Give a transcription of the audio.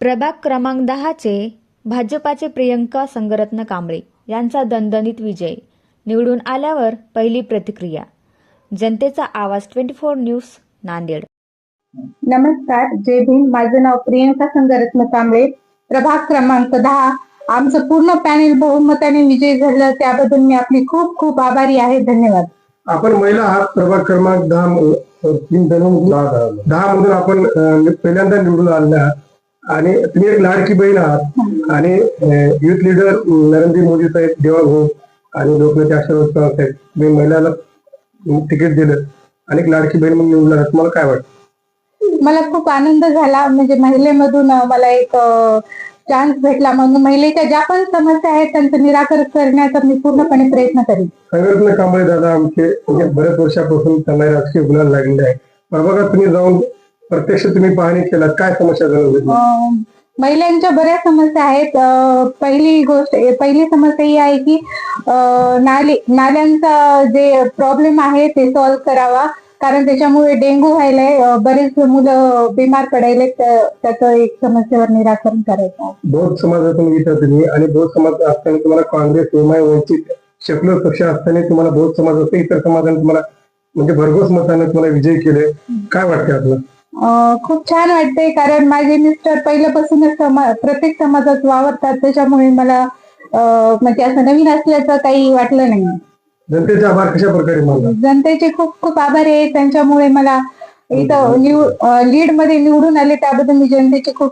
प्रभाग क्रमांक 10चे भाजपाचे प्रियंका संगरत्न कांबळे यांचा दणदणीत विजय. निवडून आल्यावर पहिली प्रतिक्रिया. जनतेचा आवाज 24 न्यूज नांदेड. नमस्कार, जय भीम. माझं नाव प्रियंका संगरत्न कांबळे, प्रभाग क्रमांक 10. आमचं पूर्ण पॅनेल बहुमताने विजय झालं, त्याबद्दल मी आपली खूप खूप आभारी आहे. धन्यवाद. आपण महिला आहात, प्रभाग क्रमांक 10 मधून आपण पहिल्यांदा निवडून आलेला आहात आणि तुम्ही एक लाडकी बहीण आहात आणि युथ लीडर नरेंद्र मोदी साहेब, देवाभाऊ आणि लोकनेते आशीर्वाद पवार साहेब, तुम्ही महिलाला तिकीट दिलं आणि एक लाडकी बहीण म्हणून निवडून आहात. तुम्हाला काय वाटतं? मला खूप आनंद झाला, म्हणजे महिलेमधून मला एक चान्स भेटला, म्हणून महिलेच्या ज्या पण समस्या आहेत त्यांचं निराकरण करण्याचा मी पूर्णपणे प्रयत्न करेन. संगरत्न कांबळे दादा आमचे म्हणजे बऱ्याच वर्षापासून त्यांना राजकीय गुन्हा लागलेले आहे. प्रभागात तुम्ही जाऊन प्रत्यक्ष तुम्ही पाहणी केलात, काय समस्या जाणवली? महिलांच्या बऱ्याच समस्या आहेत. पहिली समस्या ही आहे की नाल्यांचा जे प्रॉब्लेम आहे ते सॉल्व्ह करावा, कारण त्याच्यामुळे डेंग्यू व्हायलाय, बरेच मुलं बिमार पडायले. त्याचं एक समस्येवर निराकरण करायचं. बौद्ध समाजातून येता तुम्ही आणि बौद्ध समाज असताना तुम्हाला काँग्रेस, एमआय, वंचित, सेक्युलर पक्ष असताना तुम्हाला बौद्ध समाज असते, इतर समाजाने तुम्हाला म्हणजे भरघोस मताने तुम्हाला विजय केले. काय वाटते आपलं? खूप छान वाटते, कारण माझे मिस्टर पहिल्यापासूनच प्रत्येक समाजात वावरतात, त्याच्यामुळे मला म्हणजे असं नवीन असल्याचं काही वाटलं नाही. जनतेचे आभार कशा प्रकारे मानला? जनतेचे खूप खूप आभार आहे. त्यांच्यामुळे मला इथं लीड मध्ये निवडून आले, त्याबद्दल मी जनतेचे खूप